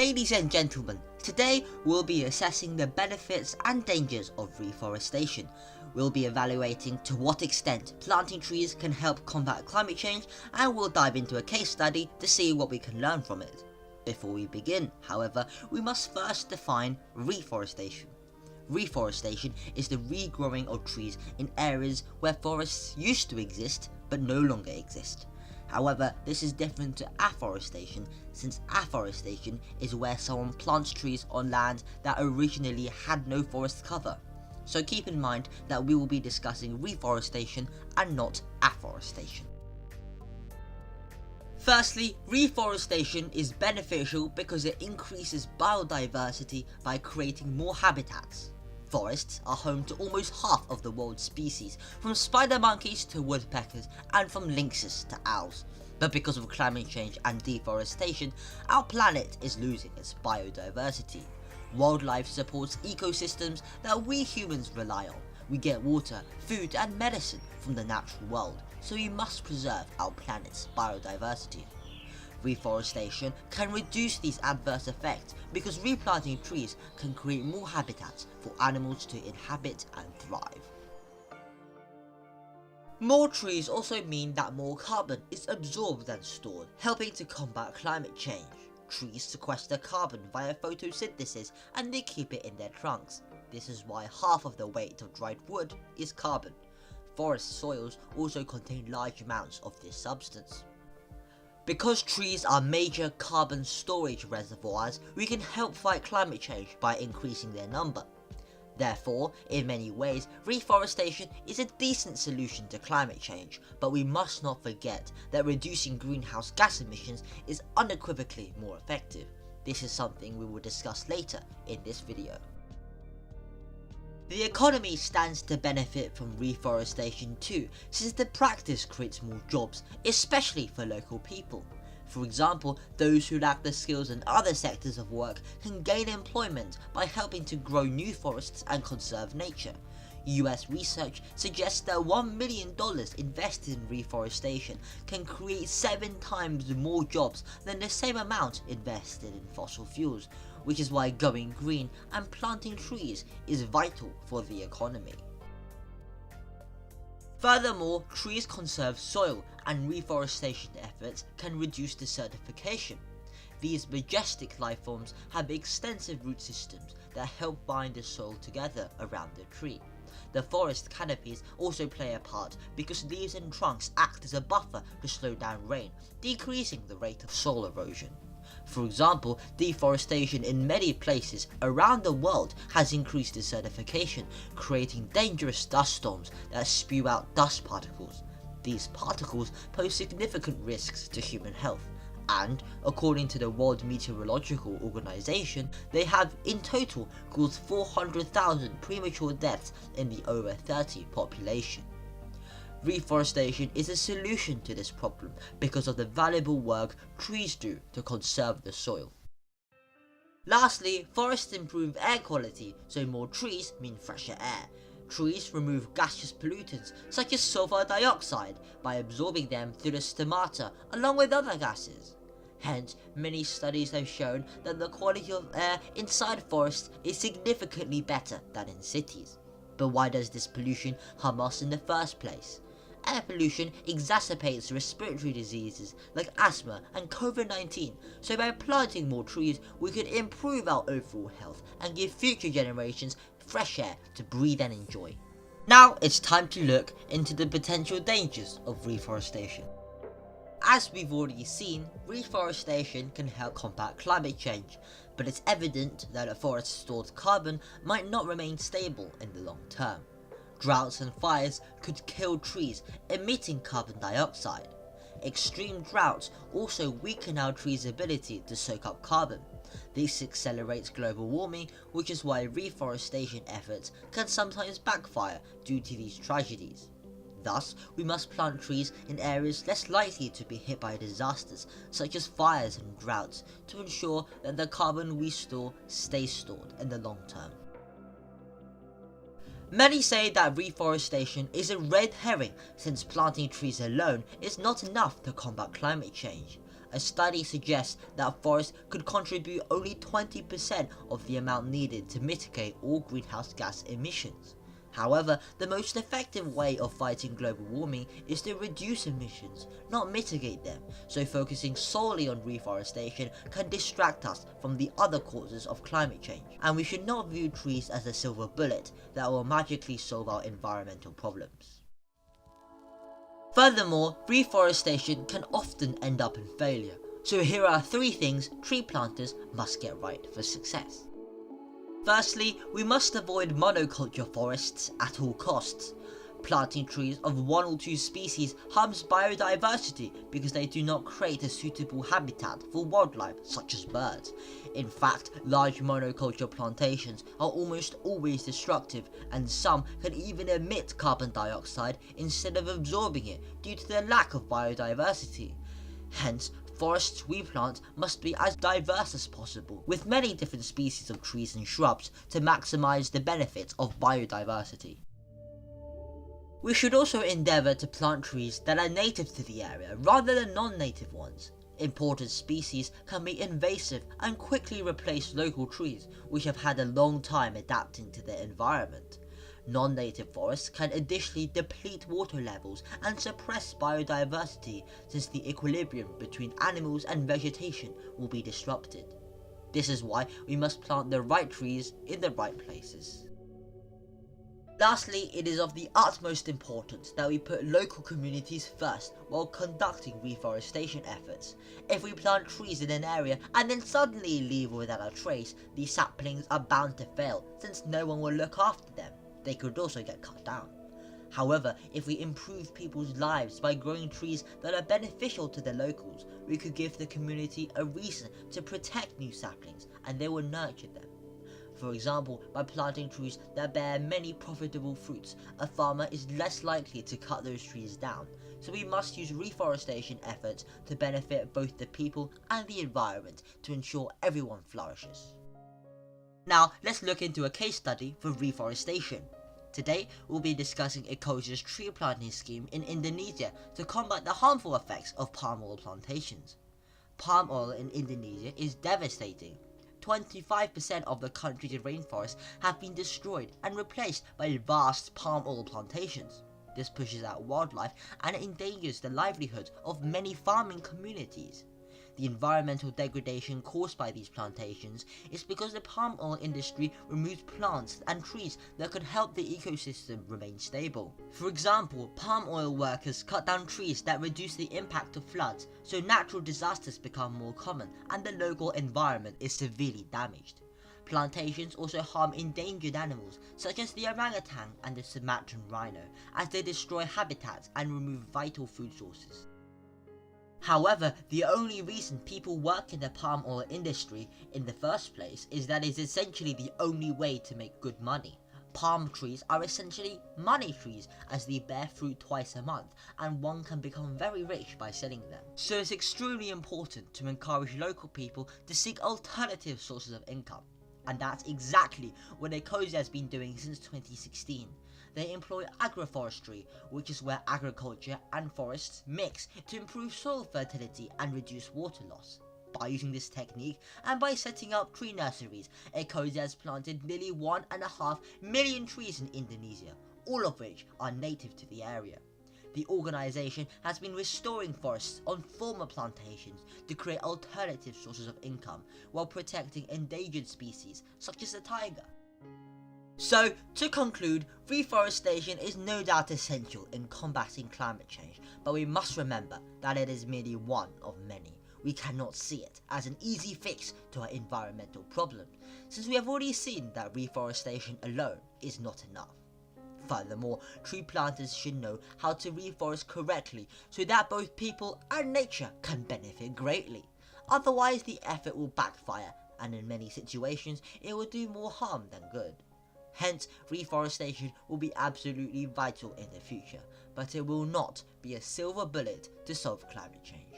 Ladies and gentlemen, today we'll be assessing the benefits and dangers of reforestation. We'll be evaluating to what extent planting trees can help combat climate change, and we'll dive into a case study to see what we can learn from it. Before we begin, however, we must first define reforestation. Reforestation is the regrowing of trees in areas where forests used to exist but no longer exist. However, this is different to afforestation, since afforestation is where someone plants trees on land that originally had no forest cover. So keep in mind that we will be discussing reforestation and not afforestation. Firstly, reforestation is beneficial because it increases biodiversity by creating more habitats. Forests are home to almost half of the world's species, from spider monkeys to woodpeckers and from lynxes to owls. But because of climate change and deforestation, our planet is losing its biodiversity. Wildlife supports ecosystems that we humans rely on. We get water, food and medicine from the natural world, so we must preserve our planet's biodiversity. Reforestation can reduce these adverse effects because replanting trees can create more habitats for animals to inhabit and thrive. More trees also mean that more carbon is absorbed and stored, helping to combat climate change. Trees sequester carbon via photosynthesis and they keep it in their trunks. This is why half of the weight of dried wood is carbon. Forest soils also contain large amounts of this substance. Because trees are major carbon storage reservoirs, we can help fight climate change by increasing their number. Therefore, in many ways, reforestation is a decent solution to climate change, but we must not forget that reducing greenhouse gas emissions is unequivocally more effective. This is something we will discuss later in this video. The economy stands to benefit from reforestation too, since the practice creates more jobs, especially for local people. For example, those who lack the skills in other sectors of work can gain employment by helping to grow new forests and conserve nature. US research suggests that $1 million invested in reforestation can create 7 times more jobs than the same amount invested in fossil fuels, which is why going green and planting trees is vital for the economy. Furthermore, trees conserve soil, and reforestation efforts can reduce desertification. These majestic life forms have extensive root systems that help bind the soil together around the tree. The forest canopies also play a part because leaves and trunks act as a buffer to slow down rain, decreasing the rate of soil erosion. For example, deforestation in many places around the world has increased desertification, creating dangerous dust storms that spew out dust particles. These particles pose significant risks to human health, and, according to the World Meteorological Organization, they have in total caused 400,000 premature deaths in the over 30 population. Reforestation is a solution to this problem because of the valuable work trees do to conserve the soil. Lastly, forests improve air quality, so more trees mean fresher air. Trees remove gaseous pollutants such as sulfur dioxide by absorbing them through the stomata along with other gases. Hence, many studies have shown that the quality of air inside forests is significantly better than in cities. But why does this pollution harm us in the first place? Air pollution exacerbates respiratory diseases like asthma and COVID-19, so by planting more trees we could improve our overall health and give future generations fresh air to breathe and enjoy. Now it's time to look into the potential dangers of reforestation. As we've already seen, reforestation can help combat climate change, but it's evident that a forest's stored carbon might not remain stable in the long term. Droughts and fires could kill trees, emitting carbon dioxide. Extreme droughts also weaken our trees' ability to soak up carbon. This accelerates global warming, which is why reforestation efforts can sometimes backfire due to these tragedies. Thus, we must plant trees in areas less likely to be hit by disasters such as fires and droughts to ensure that the carbon we store stays stored in the long term. Many say that reforestation is a red herring since planting trees alone is not enough to combat climate change. A study suggests that forests could contribute only 20% of the amount needed to mitigate all greenhouse gas emissions. However, the most effective way of fighting global warming is to reduce emissions, not mitigate them, so focusing solely on reforestation can distract us from the other causes of climate change. And we should not view trees as a silver bullet that will magically solve our environmental problems. Furthermore, reforestation can often end up in failure, so here are 3 things tree planters must get right for success. Firstly, we must avoid monoculture forests at all costs. Planting trees of 1 or 2 species harms biodiversity because they do not create a suitable habitat for wildlife such as birds. In fact, large monoculture plantations are almost always destructive, and some can even emit carbon dioxide instead of absorbing it due to the lack of biodiversity. Hence, forests we plant must be as diverse as possible, with many different species of trees and shrubs to maximize the benefits of biodiversity. We should also endeavour to plant trees that are native to the area rather than non-native ones. Imported species can be invasive and quickly replace local trees which have had a long time adapting to their environment. Non-native forests can additionally deplete water levels and suppress biodiversity, since the equilibrium between animals and vegetation will be disrupted. This is why we must plant the right trees in the right places. Lastly, it is of the utmost importance that we put local communities first while conducting reforestation efforts. If we plant trees in an area and then suddenly leave without a trace, these saplings are bound to fail, since no one will look after them. They could also get cut down. However, if we improve people's lives by growing trees that are beneficial to the locals, we could give the community a reason to protect new saplings, and they will nurture them. For example, by planting trees that bear many profitable fruits, a farmer is less likely to cut those trees down, so we must use reforestation efforts to benefit both the people and the environment to ensure everyone flourishes. Now, let's look into a case study for reforestation. Today, we'll be discussing Ecosia's tree planting scheme in Indonesia to combat the harmful effects of palm oil plantations. Palm oil in Indonesia is devastating. 25% of the country's rainforests have been destroyed and replaced by vast palm oil plantations. This pushes out wildlife and endangers the livelihoods of many farming communities. The environmental degradation caused by these plantations is because the palm oil industry removes plants and trees that could help the ecosystem remain stable. For example, palm oil workers cut down trees that reduce the impact of floods, so natural disasters become more common and the local environment is severely damaged. Plantations also harm endangered animals such as the orangutan and the Sumatran rhino, as they destroy habitats and remove vital food sources. However, the only reason people work in the palm oil industry in the first place is that it's essentially the only way to make good money. Palm trees are essentially money trees, as they bear fruit twice a month, and one can become very rich by selling them. So it's extremely important to encourage local people to seek alternative sources of income. And that's exactly what Ecosia has been doing since 2016. They employ agroforestry, which is where agriculture and forests mix to improve soil fertility and reduce water loss. By using this technique and by setting up tree nurseries, Ecosia has planted nearly 1.5 million trees in Indonesia, all of which are native to the area. The organisation has been restoring forests on former plantations to create alternative sources of income while protecting endangered species such as the tiger. So, to conclude, reforestation is no doubt essential in combating climate change, but we must remember that it is merely one of many. We cannot see it as an easy fix to our environmental problems, since we have already seen that reforestation alone is not enough. Furthermore, tree planters should know how to reforest correctly so that both people and nature can benefit greatly. Otherwise, the effort will backfire, and in many situations, it will do more harm than good. Hence, reforestation will be absolutely vital in the future, but it will not be a silver bullet to solve climate change.